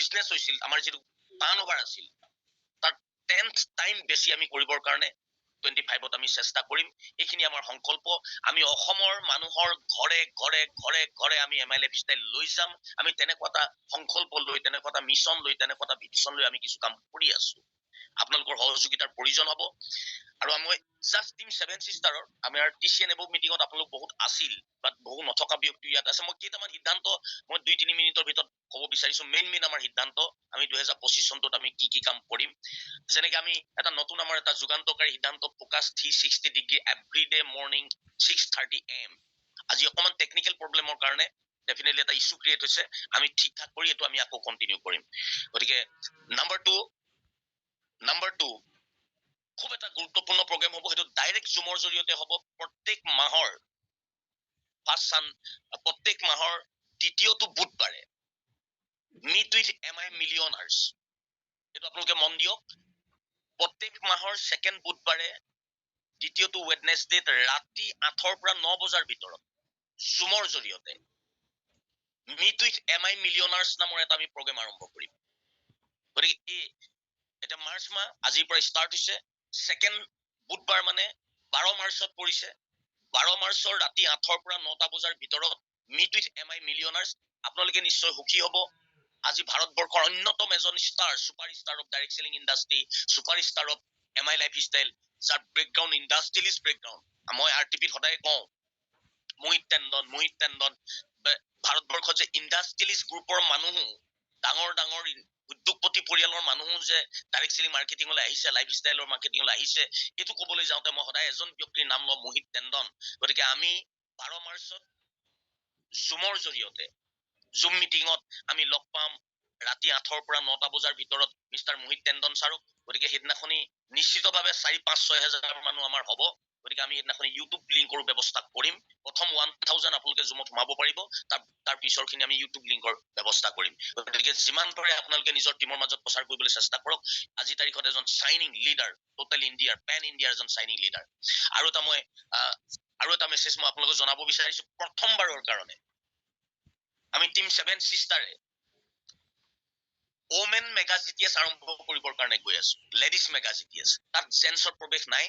Business হৈছিল, আমাৰ যিটো টাৰ্ণ অভাৰ আছিল, তাৰ 10th টাইম বেছি আমি কৰিবৰ কাৰণে 25ত আমি চেষ্টা কৰিম। এইখিনি আমাৰ সংকল্প। আমি অসমৰ মানুহৰ ঘৰে ঘৰে ঘৰে ঘৰে আমি MI লাইফষ্টাইল লৈ যাম। আমি তেনেকুৱা এটা সংকল্প লৈ, তেনেকুৱা এটা মিছন লৈ, তেনেকুৱা এটা ভিছন লৈ আমি কিছু কাম কৰি আছো। আপোনালোকৰ সহযোগিতাৰ প্ৰয়োজন হ'ব। আৰু মই জাষ্ট টিম 7 চিষ্টাৰৰ আমাৰ TCN এবভ মিটিঙত আপোনালোক বহুত আছিল, বাট বহু নথকা ব্যক্তি ইয়াত আছে। মই কেইটামান সিদ্ধান্ত মই 2-3 মিনিটৰ ভিতৰত ক'ব বিচাৰিছো। মেইন আমাৰ সিদ্ধান্ত আমি 2025 চনটোত আমি কি কাম কৰিম। যেনেকে আমি এটা নতুন আমাৰ এটা যুগান্তকাৰী সিদ্ধান্ত, focus 360 degree everyday morning 6:30 AM। আজি অকণমান টেকনিকেল প্ৰব্লেমৰ কাৰণে ডেফিনেটলি এটা ইছ্যু ক্ৰিয়েট হৈছে। আমি ঠিক ঠাক কৰি এইটো আমি আকৌ কণ্টিনিউ কৰিম। গতিকে নাম্বাৰ টু খুব এটা গুৰুত্বপূৰ্ণ প্ৰগ্ৰেম হ'ব। সেইটো ডাইৰেক্ট জুমৰ জৰিয়তে হ'ব। প্ৰত্যেক মাহৰ দ্বিতীয়টো বুধবাৰে মিট উইথ MI মিলিয়নাৰ্ছ। এইটো আপোনালোকে মন দিয়ক। প্ৰত্যেক মাহৰ ছেকেণ্ড বুধবাৰে দ্বিতীয়টো ৱেডনেছডেত ৰাতি 8ৰ পৰা 9 বজাৰ ভিতৰত জুমৰ জৰিয়তে মিট উইথ MI মিলিয়নাৰ্ছ নামৰ এটা আমি প্ৰগ্ৰেম আৰম্ভ কৰিম। গতিকে এতিয়া মাৰ্চ মাহ আজিৰ পৰা ষ্টাৰ্ট হৈছে। ছেকেণ্ড বুধবাৰ মানে 12 মাৰ্চত পৰিছে। 12 মাৰ্চৰ ৰাতি 8ৰ পৰা 9টা বজাৰ ভিতৰত মিট উইথ MI মিলিয়নাৰ্ছ। আপোনালোকে নিশ্চয় সুখী হ'ব। আজি ভাৰতবৰ্ষৰ অন্যতম এজন star, super star of direct selling industry, super star of MI lifestyle, যাৰ বেকগ্ৰাউণ্ড ইণ্ডাষ্ট্ৰিয়েলিষ্ট বেকগ্ৰাউণ্ড। মই RTPত সদায় কওঁ, মোহিত টেণ্ডন ভাৰতবৰ্ষত যে ইণ্ডাষ্ট্ৰিয়েলিষ্ট গ্ৰুপৰ মানুহো, ডাঙৰ উদ্যোগপতি পৰিয়ালৰ মানুহো যে ডাইৰেক্ট চেলিং মাৰ্কেটিঙলৈ আহিছে, লাইফষ্টাইলৰ মাৰ্কেটিঙলৈ আহিছে, এইটো ক'বলৈ যাওঁতে মই সদায় এজন ব্যক্তিৰ নাম লওঁ, মোহিত টেণ্ডন। গতিকে আমি 12 মাৰ্চত জুমৰ জৰিয়তে জুম মিটিঙত আমি লগ পাম ৰাতি 8ৰ পৰা 9টা বজাৰ ভিতৰত মিষ্টাৰ মোহিত টেণ্ডন ছাৰক। গতিকে সেইদিনাখনি নিশ্চিতভাৱে 4-5-6 হাজাৰ মানুহ আমাৰ হ'ব। গতিকে আমি সেইদিনাখনি ইউটিউব লিংকৰ ব্যৱস্থা কৰিম। প্ৰথম 1000 আপোনালোকে জুমত সোমাব পাৰিব, তাৰ পিছৰখিনি আমি ইউটিউব লিংকৰ ব্যৱস্থা কৰিম। গতিকে যিমান পাৰে আপোনালোকে নিজৰ টিমৰ মাজত প্ৰচাৰ কৰিবলৈ চেষ্টা কৰক। আজি তাৰিখত এজন চাইনিং লিডাৰ, টোটেল ইণ্ডিয়াৰ, পেন ইণ্ডিয়াৰ এজন চাইনিং লিডাৰ। আৰু এটা মেছেজ মই আপোনালোকক জনাব বিচাৰিছো। প্ৰথমবাৰৰ কাৰণে আমি টিম 7 চিষ্টাৰে ওমেন মেগা GTS আৰম্ভ কৰিবৰ কাৰণে গৈ আছো। Ladies mega GTS। তাত জেন্টছৰ প্ৰৱেশ নাই।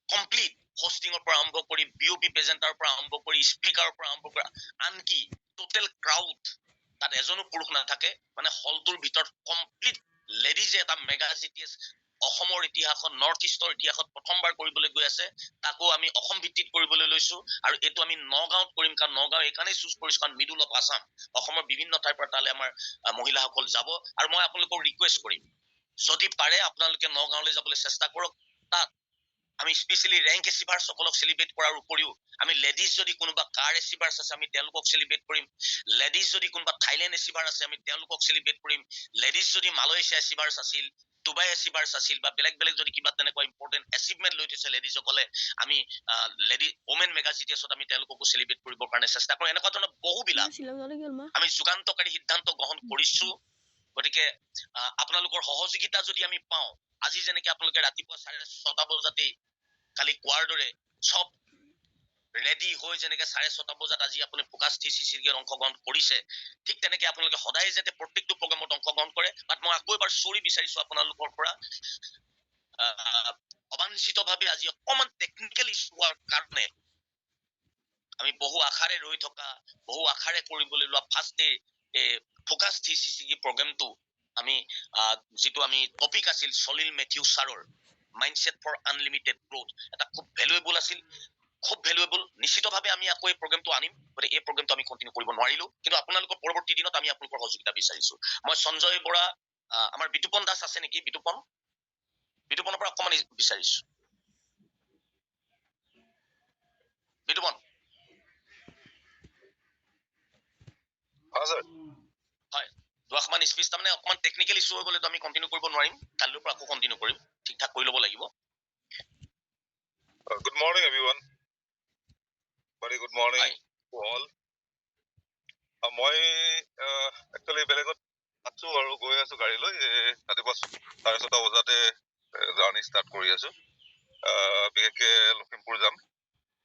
কমপ্লিট হোষ্টিঙৰ পৰা আৰম্ভ কৰি, BOP প্ৰেজেণ্টাৰৰ পৰা আৰম্ভ কৰি, স্পীকাৰৰ পৰা আৰম্ভ কৰি, আনকি টোটেল ক্ৰাউড তাত এজনো পুৰুষ নাথাকে। মানে হলটোৰ ভিতৰত কমপ্লিট লেডিজে এটা মেগা GTS অসমৰ ইতিহাসত, নৰ্থ ইষ্টৰ ইতিহাসত প্ৰথমবাৰ কৰিবলৈ গৈ আছে। তাকো আমি অসম ভিত্তিত কৰিবলৈ লৈছো। আৰু এইটো আমি নগাঁৱত কৰিম। কাৰণ নগাঁও এইকাৰণেই চুজ কৰিছো, কাৰণ মিডল অফ আছাম, অসমৰ বিভিন্ন ঠাইৰ পৰা তালে আমাৰ মহিলাসকল যাব। আৰু মই আপোনালোকক ৰিকুৱেষ্ট কৰিম, যদি পাৰে আপোনালোকে নগাঁৱলৈ যাবলৈ চেষ্টা কৰক। তাত আমি স্পেচিয়েলি ৰেংক এচিভাৰ্ছসকলক চেলিব্ৰেট কৰাৰ উপৰিও আমি লেডিজ যদি কোনোবা কাৰ এচিভাৰ্ছ আছে আমি তেওঁলোকক চেলিব্ৰেট কৰিম। লেডিজ যদি কোনোবা থাইলেণ্ড এচিভাৰ আছে আমি তেওঁলোকক চেলিব্ৰেট কৰিম। লেডিজ যদি মালয়েছিয়া এচিভাৰ্ছ আছিল, ডুবাই এচিভাৰ্ছ আছিল, বা বেলেগ যদি কিবা তেনেকুৱা ইম্পৰ্টেণ্ট এচিভমেণ্ট লৈ থৈছে লেডিজসকলে, আমি ওমেন মেগা GTSত আমি তেওঁলোককো চেলিব্ৰেট কৰিবৰ কাৰণে চেষ্টা কৰোঁ। এনেকুৱা ধৰণৰ বহুবিলাক আমি যুগান্তকাৰী সিদ্ধান্ত গ্ৰহণ কৰিছো। গতিকে আপোনালোকৰ সহযোগিতা যদি আমি পাওঁ, আজি যেনেকে আপোনালোকে ৰাতিপুৱা 6:30 বজাতেই কালি কোৱাৰ দৰে চব ৰেডি হৈ যেনেকে 6:30 বজাত আজি আপুনি ফ'কাছ 360 অংশগ্ৰহণ কৰিছে, ঠিক তেনেকে আপোনালোকে সদায় যাতে প্ৰত্যেকটো প্ৰগ্ৰামত অংশগ্ৰহণ কৰে। বাট মই আকৌ এবাৰ চৰি বিচাৰিছো আপোনালোকৰ পৰা। অবাঞ্ছিতভাৱে আজি অকণমান টেকনিকেল ইছ্যু হোৱাৰ কাৰণে আমি বহু আশাৰে ৰৈ থকা, বহু আশাৰে কৰিবলৈ লোৱা ফাৰ্ষ্ট ডে ফ'কাছ 360 প্ৰগ্ৰেমটো আমি যিটো আমি টপিক আছিল সলিল মেথিউ ছাৰৰ মাইণ্ডছেট ফৰ আনলিমিটেড গ্ৰোথ, এটা খুব ভেলুৱেবল আছিল, খুব ভেলুৱেবল। নিশ্চিতভাৱে আমি আকৌ এই প্ৰগ্ৰেমটো আনিম। গতিকে এই প্ৰগ্ৰেমটো আমি কণ্টিনিউ কৰিব নোৱাৰিলো, কিন্তু আপোনালোকৰ পৰৱৰ্তী দিনত আমি আপোনালোকৰ সহযোগিতা বিচাৰিছো। মই সঞ্জয় বৰা, আমাৰ বিতুপন দাস আছে নেকি? বিতুপনৰ পৰা অকণমান বিচাৰিছো। বিতুপন। হয়, দুআষাৰমান স্পীচ। তাৰমানে অকণমান টেকনিকেল ইছ্যু হৈ গ'লেতো আমি কণ্টিনিউ কৰিব নোৱাৰিম। কালিৰ পৰা আকৌ কণ্টিনিউ কৰিম, ঠিক ঠাক কৰি ল'ব লাগিব। Good morning, everyone. Very good morning to all. মই একচুৱেলি বেলেগত আছো আৰু গৈ আছো গাড়ী লৈ। ৰাতিপুৱা 6:30 বজাতে জাৰ্ণি ষ্টাৰ্ট কৰি আছো। বিশেষকে লখিমপুৰ যাম।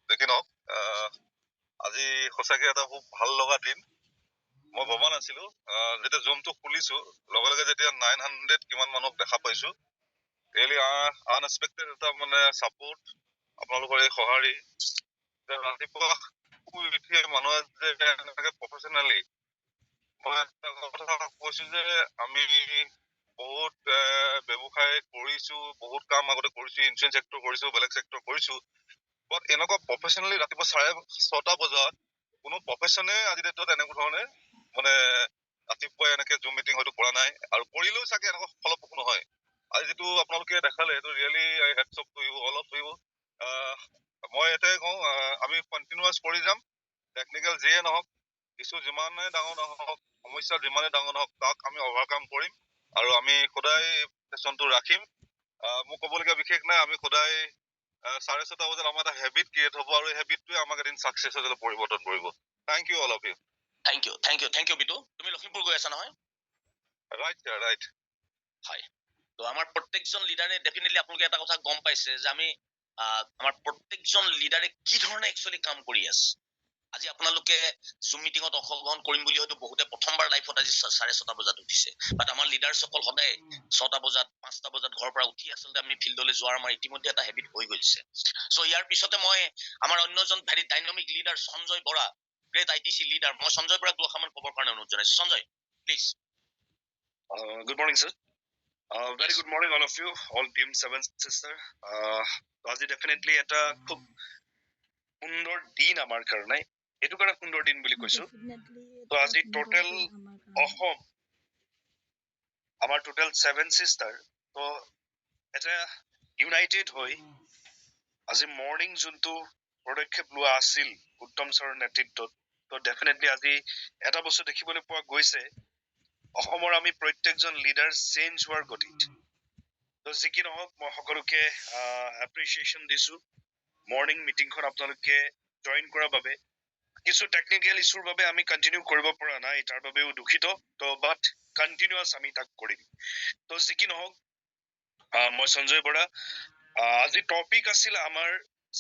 দেখি নহওক, আজি সঁচাকে এটা খুব ভাল লগা দিন। মই ভবা নাছিলো যেতিয়া জুমটো খুলিছো লগে লগে যেতিয়া 900 কিমান মানুহক দেখা পাইছো ৰিয়েলি আনএক্সপেক্টেড এটা মানে ছাপোৰ্ট আপোনালোকৰ এই সঁহাৰি ৰাতিপুৱা শুই উঠিয়ে মানুহে যে এনেকে প্ৰফেচনেলি মই এটা কথা কৈছো যে আমি বহুত ব্যৱসায় কৰিছো বহুত কাম আগতে কৰিছো ইঞ্চুৰেঞ্চ চেক্টৰ কৰিছো বেলেগ চেক্টৰ কৰিছো বাট এনেকুৱা প্ৰফেচনেলি ৰাতিপুৱা 6:30 বজাত কোনো প্ৰফেচনে আজি ডেটত এনেকুৱা ধৰণে মানে ৰাতিপুৱাই এনেকে জুম মিটিং হয়তো কৰা নাই আৰু কৰিলেও চাগে এনেকুৱা ফলপ্ৰসূ নহয় আজি যিটো আপোনালোকে দেখালে সেইটো really I hats off to you all of you মই এটাই কওঁ আমি কণ্টিনিউৱাছ কৰি যাম টেকনিকেল যিয়ে নহওক ইছ্যু যিমানে ডাঙৰ নহওক সমস্যা যিমানে ডাঙৰ নহওক তাক আমি অভাৰকাম কৰিম আৰু আমি সদায় ছেশ্যনটো ৰাখিম মোক ক'বলগীয়া বিশেষ নাই আমি সদায় 6:30 বজাত আমাৰ এটা হেবিট ক্ৰিয়েট হ'ব আৰু এই হেবিটটোৱে আমাক এদিন ছাকচেছ হৈ পৰিৱৰ্তন কৰিব thank you all of you thank you Bitu তুমি লখিমপুৰ গৈ আছা নহয় ৰাইট হয় তো আমাৰ প্ৰত্যেকজন লিডাৰে ডেফিনেটলি আপোনালোকে এটা কথা গম পাইছে যে আমি আমাৰ প্ৰত্যেকজন লিডাৰে কি ধৰণে একচুৱেলি কাম কৰি আছে আজি আপোনালোকে জুম মিটিঙত অংশগ্ৰহণ কৰিম বুলি হয়তো বহুতে প্ৰথমবাৰ লাইফত আজি 6:30 বজাত উঠিছে বাট আমাৰ লিডাৰসকল সদায় 6টা বজাত 5টা বজাত ঘৰৰ পৰা উঠি আচলতে আমি ফিল্ডলৈ যোৱাৰ আমাৰ ইতিমধ্যে এটা হেবিট হৈ গৈছে চ' ইয়াৰ পিছতে মই আমাৰ অন্যজন very dynamic leader Sanjay Bora great ITC leader মই সঞ্জয় বৰাক দুআষাৰমান ক'বৰ কাৰণে অনুৰোধ জনাইছো Sanjay please Good morning, sir. Very good morning, all of you, all Team 7 Sister. আজি definitely এটা খুব সুন্দৰ দিন আমাৰ কাৰণে এইটো কাৰণে সুন্দৰ দিন বুলি কৈছো তো আজি টোটেল অসম আমাৰ টোটেল 7 sister তো এটা ইউনাইটেড হৈ আজি মৰ্নিং যোনটো পদক্ষেপ লোৱা আছিল উত্তম ছাৰৰ নেতৃত্বত তো ডেফিনেটলি আজি এটা বস্তু দেখিবলৈ পোৱা গৈছে অসমৰ আমি প্ৰত্যেকজন লিডাৰ চেঞ্জ হোৱাৰ গতিত তো যি কি নহওক মই সকলোকে এপ্ৰিচিয়েশ্যন দিছো মৰ্নিং মিটিংখন আপোনালোকে জইন কৰাৰ বাবে কিছু টেকনিকেল ইছ্যুৰ বাবে আমি কণ্টিনিউ কৰিব পৰা নাই তাৰ বাবেও দুখিত তো বাট কণ্টিনিউৱাছ আমি তাক কৰিম তো যি কি নহওক মই সঞ্জয় বৰা আজি টপিক আছিল আমাৰ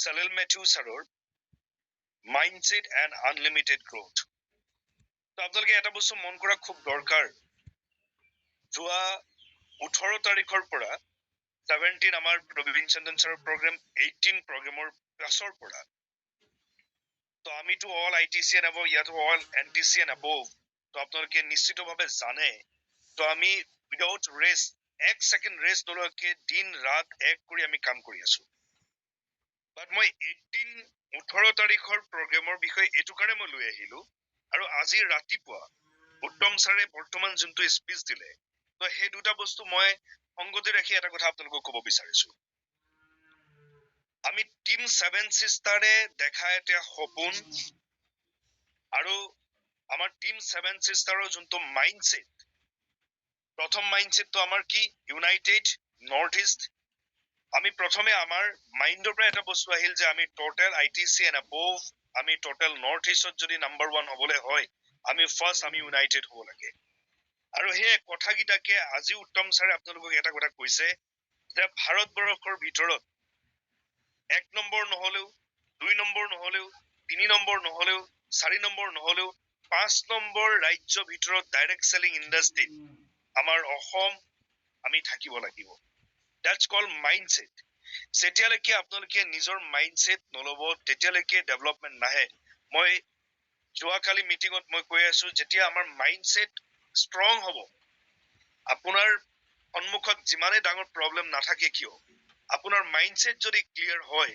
চেলেল মেথিউ ছাৰৰ মাইণ্ডছেট এণ্ড আনলিমিটেড গ্ৰথ তো আপোনালোকে এটা বস্তু মন কৰা খুব দৰকাৰ যোৱা 18 তাৰিখৰ পৰা 17 আমাৰ প্ৰবীণ চন্দন ছাৰৰ প্ৰগ্ৰেম 18 প্ৰগ্ৰেমৰ পাছৰ পৰা তো আমিতো অল ITC এণ্ড above ইয়াতো অল NTC এণ্ড above তো আপোনালোকে নিশ্চিতভাৱে জানে তো আমি উইদাউট ৰেষ্ট এক ছেকেণ্ড ৰেষ্ট নলোৱাকে দিন ৰাত এক কৰি আমি কাম কৰি আছো বাট মই 18 তাৰিখৰ প্ৰগ্ৰেমৰ বিষয়ে এইটো কাৰণে মই লৈ আহিলো আৰু আজি ৰাতিপুৱা উত্তম ছাৰে বৰ্তমান যোনটো স্পীচ দিলে তো সেই দুটা বস্তু মই সংগতি ৰাখি এটা কথা আপোনালোকক ক'ব বিচাৰিছো আমি টিম 7 সিস্টাৰে দেখা এটা সপোন আৰু আমাৰ টিম 7 সিস্টাৰৰ যোনটো মাইণ্ডছেট প্ৰথম মাইণ্ডছেটটো আমাৰ কি ইউনাইটেড নৰ্থ ইষ্ট আমি প্ৰথমে আমাৰ মাইণ্ডৰ পৰা এটা বস্তু আহিল যে আমি টোটেল ITC এণ্ড above আমি টোটেল নৰ্থ ইষ্টত যদি নাম্বাৰ 1 হ'বলৈ হয় আমি ফাৰ্ষ্ট আমি ইউনাইটেড হ'ব লাগে আৰু সেই কথাকেইটাকে আজি উত্তম ছাৰে আপোনালোকক এটা কথা কৈছে যে ভাৰতবৰ্ষৰ ভিতৰত 1 নম্বৰ নহলেও 2 নম্বৰ নহলেও 3 নম্বৰ নহলেও 4 নম্বৰ নহলেও 5 নম্বৰ ৰাজ্য ভিতৰত ডাইৰেক্ট সেলিং ইণ্ডাষ্ট্ৰি আমাৰ অসম আমি থাকিব লাগিব দ্যাটস কল মাইণ্ডছেট যেতিয়ালৈকে আপোনালোকে নিজৰ মাইণ্ডছেট নলব তেতিয়ালৈকে ডেভেলপমেন্ট নাহে মই যোৱাকালি মিটিঙত মই কৈ আছো যেতিয়া আমাৰ মাইণ্ডছেট ষ্ট্ৰং হ'ব আপোনাৰ সন্মুখত যিমানে ডাঙৰ প্ৰবলেম নাথাকে কিয় আপোনাৰ মাইণ্ডছেট যদি ক্লিয়াৰ হয়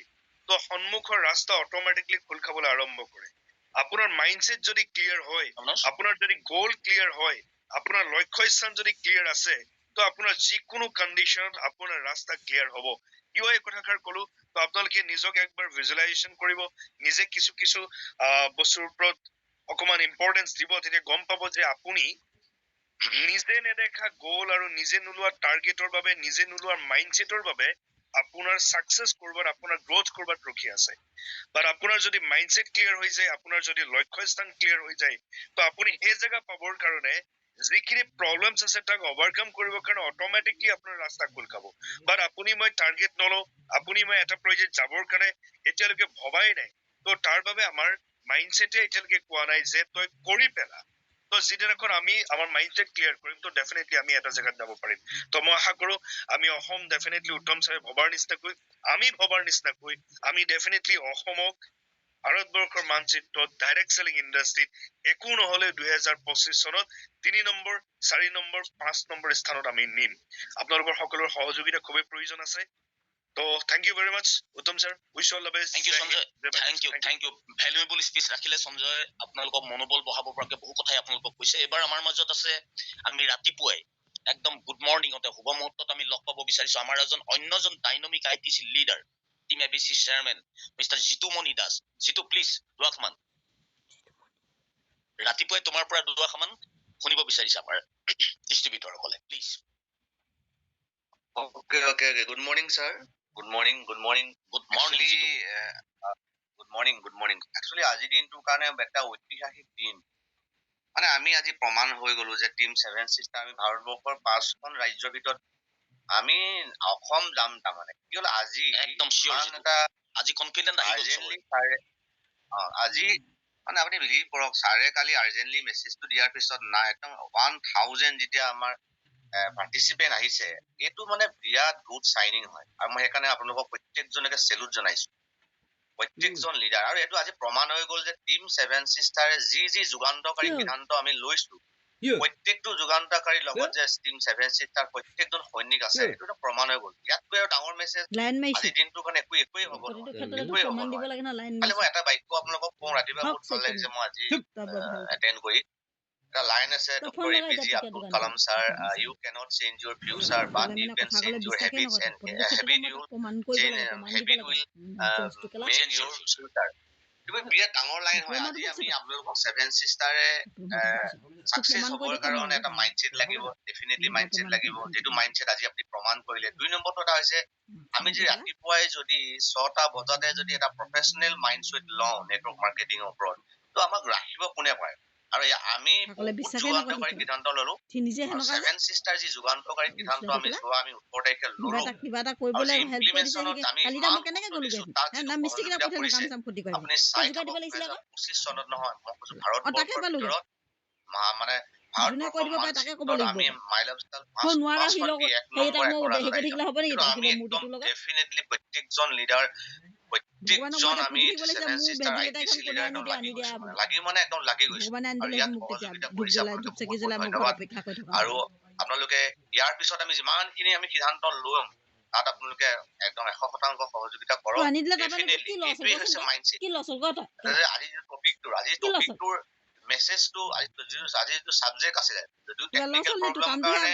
তো সন্মুখৰ ৰাস্তা অটোমেটিকলি খোল খাবলৈ আৰম্ভ কৰে আপোনাৰ মাইণ্ডছেট যদি ক্লিয়াৰ হয় আপোনাৰ যদি গোল ক্লিয়াৰ হয় আপোনাৰ লক্ষ্য স্থান যদি ক্লিয়াৰ আছে তো আপোনাৰ যিকোনো কণ্ডিশ্যনত আপোনাৰ ৰাস্তা ক্লিয়াৰ হ'ব কিয় এই কথাষাৰ ক'লো তো আপোনালোকে নিজক একবাৰ ভিজুৱেলাইজেশ্যন কৰিব নিজে কিছু বস্তুৰ ওপৰত অকমান ইম্পৰ্টেন্স দিব তেতিয়া গম পাব যে আপুনি নিজে নেদেখা গোল আৰু নিজে নোলোৱা টাৰ্গেটৰ বাবে নিজে নোলোৱা মাইণ্ডছেটৰ বাবে আপোনাৰ সাকসেস কৰবাত আপোনাৰ গ্ৰোথ কৰবাত ৰখি আছে বাট আপোনাৰ যদি মাইণ্ডছেট ক্লিয়াৰ হৈ যায় আপোনাৰ যদি লক্ষ্য স্থান ক্লিয়াৰ হৈ যায় তো আপুনি সেই জায়গা পাবৰ কাৰণে যিখিনি প্ৰবলেমছ আছে তাক ওভাৰকাম কৰিবৰ কাৰণে অটোমেটিকলি আপোনাৰ ৰাস্তা খোল খাব বাট আপুনি মই টাৰ্গেট নলওঁ আপুনি মই এটা প্ৰজেক্ট যাবৰ কাৰণে এতিয়ালৈকে ভবাই নাই তো তাৰ বাবে আমাৰ মাইণ্ডছেটে এতিয়ালৈকে কোৱা নাই যে তই কৰি পেলা তো যিদিনাখন আমি আমাৰ মাইণ্ডছেট ক্লিয়াৰ কৰিম তো ডেফিনেটলি আমি এটা জেগাত যাব পাৰিম তো মই আশা কৰো আমি অসম ডেফিনেটলি উত্তম ছাৰে ভবাৰ নিচিনাকৈ আমি ডেফিনেটলি অসমক ভাৰতবৰ্ষৰ মানচিত্ৰত ডাইৰেক্ট চেলিং ইণ্ডাষ্ট্ৰীত একো নহলে 2025 চনত 3 নম্বৰ 4 নম্বৰ 5 নম্বৰ স্থানত আমি নিম আপোনালোকৰ সকলোৰ সহযোগিতা খুবেই প্ৰয়োজন আছে তো thank you very mass Uttam sir wish all the best Thank you, Sanjay. Thank you. Valuable speech ৰাখিলে সঞ্জয়। আপোনালোকক মনোবল বঢ়াব পৰাকে বহু কথাই আপোনালোকক কৈছে। এবাৰ আমাৰ মাজত আছে আমি ৰাতিপুৱাই একদম গুড মৰ্ণিঙতে শুভ মুহূৰ্তত আমি লগ পাব বিচাৰিছো আমাৰ অন্যজন dynamic ITC leader team ABC chairman mister Jitumoni Das. Jitu please দুআষমান ৰাতিপুৱাই তোমাৰ পৰা দুআষমান শুনিব বিচাৰিছে আমাৰ ডিষ্ট্ৰিবিউটৰসকলে please. Okay. Good morning, sir. Good morning. Good morning Good morning. Actually, আজিৰ দিনটোৰ কাৰণে এটা ঐতিহাসিক দিন। মানে আমি আজি প্ৰমাণ হৈ গলো যে টিম 7 চিষ্টাৰ আমি ভাৰতবৰ্ষৰ 5খন ৰাজ্যৰ ভিতৰত আমি অসম যাম তাৰমানে। কি হ'ল আজি একদম sure এটা আজি কনফিডেন্ট আহি গ'ল আৰ্জেণ্টলি ছাৰে আজি মানে আপুনি বিলিভ কৰক ছাৰে কালি আৰ্জেণ্টলি মেছেজটো দিয়াৰ পিছত না একদম 1000 যেতিয়া আমাৰ পাৰ্টিচিপেণ্ট আহিছে এইটো মানে বিৰাট গুড চাইনিং হয় আৰু মই সেইকাৰণে আপোনালোকক প্ৰত্যেকজনকে চেলুট জনাইছো প্ৰত্যেকজন লিডাৰ আৰু এইটো আজি প্ৰমাণ হৈ গ'ল যে টিম 7 চিষ্টাৰে যি যুগান্তকাৰী সিদ্ধান্ত আমি লৈছো প্ৰত্যেকটো যুগান্তকাৰীৰ লগত যে টিম 7 চিষ্টাৰ প্ৰত্যেকজন সৈনিক আছে এইটো এটা প্ৰমাণ হৈ গ'ল ইয়াতকৈ আৰু ডাঙৰ মেছেজ আজিৰ দিনটোৰ কাৰণে একোৱেই হ'ব খালি মই এটা বাক্য আপোনালোকক কওঁ ৰাতিপুৱা বহুত ভাল লাগিছে মই আজি এটেণ্ড কৰি The line is Dr. APJ Abdul Kalam sir. You cannot change your future, but you can change your habits, and habit will change your future. তুমি বিৰাট ডাঙৰ লাইন হয় আজি আমি আপোনালোকক 7 চিষ্টাৰে সাকসেস হ'বৰ কাৰণে এটা মাইন্ডসেট লাগিব ডেফিনেটলি মাইন্ডসেট লাগিব যেটো মাইন্ডসেট আজি আপুনি প্ৰমাণ কৰিলে দুই নম্বৰটো এটা হৈছে আমি যে ৰাতিপুৱাই যদি 6টা বজাতে যদি এটা প্ৰফেশনেল মাইন্ডসেট লওঁ নেটৱৰ্ক মাৰ্কেটিংৰ ওপৰত তো আমাক ৰাখিব কোনে পাৰে আৰু আমি যুগান্তকাৰী সিদ্ধান্ত ললো 7 চিষ্টাৰ যি যুগান্তকাৰী সিদ্ধান্ত আমি লোৱা আমি 8 তাৰিখে ললো ইমপ্লিমেন্টেশনত আমি আপুনি চাই 25 চনত নহয় মই কৈছো ভাৰতবৰ্ষৰ ভিতৰত মানে ভাৰতবৰ্ষৰ আমি মাই লাইফষ্টাইল আমি একদম ডেফিনেটলি প্ৰত্যেকজন লিডাৰ প্ৰত্যেকজন আমি 7 চিষ্টাৰ আইটিসি লিডাৰ একদম লাগি মানে একদম লাগি গৈছে আৰু ইয়াত সহযোগিতা কৰিছে ধন্যবাদ আৰু আপোনালোকে ইয়াৰ পিছত আমি যিমানখিনি আমি সিদ্ধান্ত লম তাত আপোনালোকে একদম 100% সহযোগিতা কৰক ডেফিনেটলি এইটোৱেই হৈছে মাইণ্ডছেট আজিৰ টপিকটোৰ মেছেজটো আজি যিটো ছাবজেক্ট আছিলে যদিও টেকনিকেল প্ৰব্লেম কাৰণে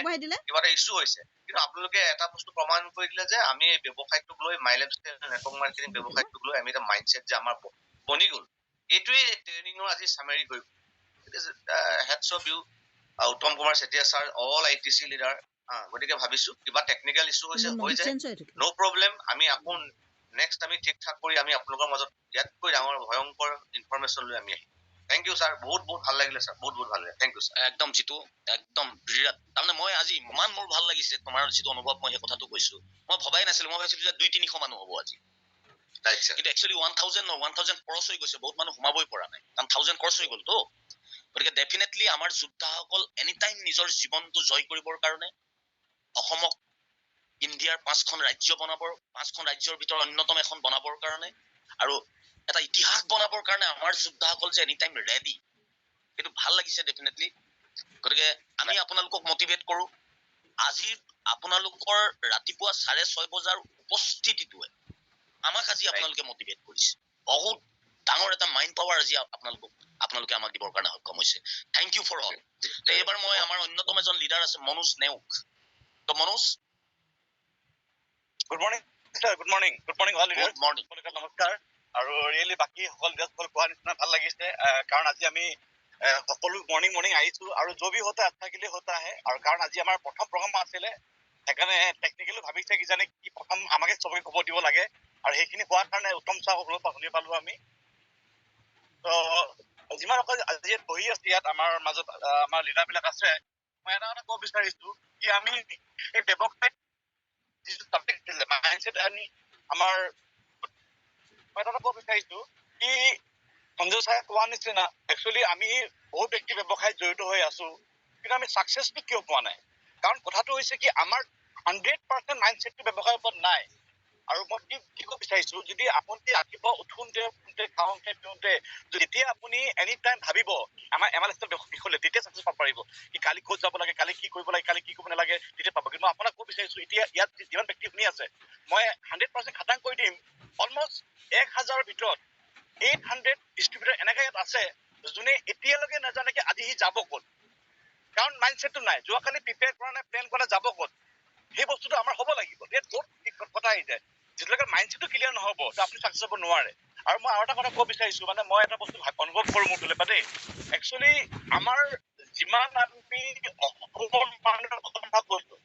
কিবা এটা ইছ্যু হৈছে কিন্তু আপোনালোকে এটা বস্তু প্ৰমাণ কৰি দিলে যে আমি এই ব্যৱসায়টোক লৈ মাই লাইফষ্টাইল নেটৱৰ্ক মাৰ্কেটিং ব্যৱসায়টোক লৈ আমি এটা মাইণ্ডছেট যে আমাৰ বনি গ'ল এইটোৱেই ট্ৰেইনিঙৰ আজি চামাৰি হৈ hats off you Uttam Kumar Chetia sir all ITC leader গতিকে ভাবিছো কিবা টেকনিকেল ইছ্যু হৈছে হৈ যায় নো প্ৰব্লেম আমি আকৌ নেক্সট আমি ঠিক ঠাক কৰি আমি আপোনালোকৰ মাজত ইয়াতকৈ ডাঙৰ ভয়ংকৰ ইনফৰমেশ্যন লৈ আমি আহিম থ্যাংক ইউ স্যাৰ বহুত ভাল লাগিলে স্যাৰ বহুত ভাল লাগিলে থ্যাংক ইউ স্যাৰ একদম জিতু একদম বিৰাট তাৰমানে মই আজি ইমান মোৰ ভাল লাগিছে তোমাৰ যিটো অনুভৱ মই সেই কথাটো কৈছো মই ভবাই নাছিলো মই ভাবিছিলো যে 200-300 মানুহ হ'ব আজি কিন্তু একচুৱেলি 1000 ক্ৰছ হৈ গৈছে বহুত মানুহ সোমাবই পৰা নাই কাৰণ 1000 ক্ৰছ হৈ গ'ল তো গতিকে ডেফিনেটলি আমাৰ যোদ্ধাসকল এনি টাইম নিজৰ জীৱনটো জয় কৰিবৰ কাৰণে অসমক ইণ্ডিয়াৰ 5খন ৰাজ্য বনাবৰ 5খন ৰাজ্যৰ ভিতৰত অন্যতম এখন বনাবৰ কাৰণে আৰু এটা ইতিহাস বনাবৰ কাৰণে আমাৰ যোদ্ধাসকল যে এনি টাইম ৰেডি কিন্তু ভাল লাগিছে ডেফিনেটলি গতিকে আমি আপোনালোকক মটিভেট কৰো আজি আপোনালোকৰ ৰাতিপুৱা 6:30 বজাৰ উপস্থিতিটোৱে আমাক আজি আপোনালোকে মটিভেট কৰিছে বহুত ডাঙৰ এটা মাইণ্ড পাৱাৰ আজি আপোনালোকে আমাক দিবৰ কাৰণে সক্ষম হৈছে থ্যাংক ইউ ফৰ অল তো এবাৰ মই আমাৰ অন্যতম এজন লিডাৰ আছে মনোজ নেওক তো Manoj good morning sir good morning all leader good morning নমস্কাৰ আৰু ৰিয়েলি বাকি সকল লিডাৰসকল কোৱা নিচিনা ভাল লাগিছে কাৰণ আজি আমি সকলো মৰ্নিং আহিছো আৰু जो भी होता अच्छा के लिए होता है আৰু কাৰণ আজি আমাৰ প্ৰথম প্ৰগ্ৰাম আছিলে সেইকাৰণে টেকনিক্যালি ভাবিছে কিজানি কি প্ৰথম আমাকে চবকে খবৰ দিব লাগে আৰু সেইখিনি কোৱাৰ কাৰণে উত্তম ছাৰ সকলৰ পৰা শুনি পালো আমি তো যিমান অকল আজি বহি আছে ইয়াত আমাৰ মাজত আমাৰ লিডাৰবিলাক আছে মই এটা কথা ক'ব বিচাৰিছো কি আমি এই ব্যৱসায় যিটো সাবজেক্ট দিলে মাইণ্ডছেট আমি আমাৰ মই এটা ক'ব বিচাৰিছো কি সঞ্জয় ছাৰে কোৱা নিচিনা একচুৱেলি আমি বহুত ব্যক্তি ব্যৱসায়ত জড়িত হৈ আছো, কিন্তু আমি ছাকচেছটো কিয় পোৱা নাই? কাৰণ কথাটো হৈছে কি, আমাৰ 100% মাইণ্ডছেটটো ব্যৱসায়ৰ ওপৰত নাই। আৰু মই কি ক'ব বিচাৰিছো, যদি আপুনি ৰাতিপুৱা উঠোঁতে খাওঁতে পিওঁতে যেতিয়া আপুনি এনি টাইম ভাবিব আমাৰ MLS বিষয়লৈ, তেতিয়া ছাকচেছ পাব পাৰিব। কি কালি ক'ত যাব লাগে, কালি কি কৰিব লাগে, কালি কি কৰিব নালাগে, তেতিয়া পাব। কিন্তু মই আপোনাক ক'ব বিচাৰিছো, এতিয়া ইয়াত যিমান ব্যক্তি শুনি আছে, মই 100% খাটাং কৰি দিম, অলমষ্ট 1000ৰ ভিতৰত 800 ডিষ্ট্ৰিবিউটৰ এনেকে ইয়াত আছে যোনে এতিয়ালৈকে নাজানে কি আজি সি যাব ক'ত, কাৰণ মাইণ্ডছেটটো নাই। যোৱাকালি প্ৰিপেয়াৰ কৰা নাই, প্লেন কৰা যাব ক'ত, সেই বস্তুটো আমাৰ হ'ব লাগিব। ইয়াত বহুত কথা আহি যায়, যেতিয়ালৈকে মাইণ্ডছেটটো ক্লিয়াৰ নহ'ব তো আপুনি ছাকচেছ হ'ব নোৱাৰে। আৰু মই আৰু এটা কথা ক'ব বিচাৰিছো, মানে মই এটা বস্তু অনুভৱ কৰোঁ মোৰ ফালৰ পৰা দেই, একচুৱেলি আমাৰ যিমান আমি অসমৰ কথা কৈছো,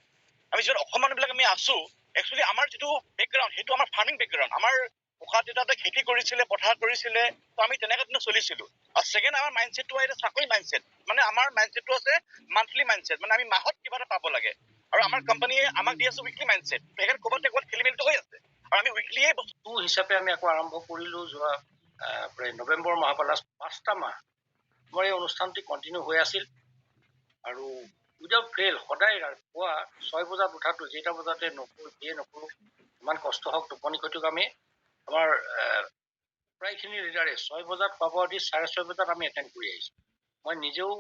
আমি যিমান অসমৰ মানুহবিলাক আমি আছো, একচুৱেলি আমাৰ যিটো বেকগ্ৰাউণ্ড সেইটো আমাৰ ফাৰ্মিং বেকগ্ৰাউণ্ড। আমাৰ ককা দেউতাহঁতে খেতি কৰিছিলে, পথাৰ কৰিছিলে, তো আমি তেনেকে দিনে চলিছিলো। আৰু ছেকেণ্ড আমাৰ মাইণ্ডছেটটো আহিলে চাকৰি মাইণ্ডছেট, মানে আমাৰ মাইণ্ডছেটটো আছে মান্থলি মাইণ্ডছেট, মানে আমি মাহত কিবা এটা পাব লাগে। আৰু আমাৰ কোম্পানীয়ে আমাক দি আছে উইকলি মাইণ্ডছেট, সেইকাৰণে ক'ৰবাত খেলি মেলিটো হৈ আছে। আৰু আমি উইকলিয়ে বস্তু হিচাপে আমি আকৌ আৰম্ভ কৰিলো যোৱা প্ৰায় নৱেম্বৰ মাহৰ পৰা লাষ্ট 5টা মাহ আমাৰ এই অনুষ্ঠানটি কণ্টিনিউ হৈ আছিল। আৰু উইদাউট ফেইল সদায় পুৱা 6 বজাত উঠাটো, যেইটা বজাতে নকৰোঁ যিয়ে নকৰোঁ, ইমান কষ্ট হওক টোপনি ক্ষতিক আমি আমাৰ প্ৰায়খিনি লিডাৰে 6 বজাত পাব দি 6:30 বজাত আমি এটেণ্ড কৰি আহিছোঁ। মই নিজেও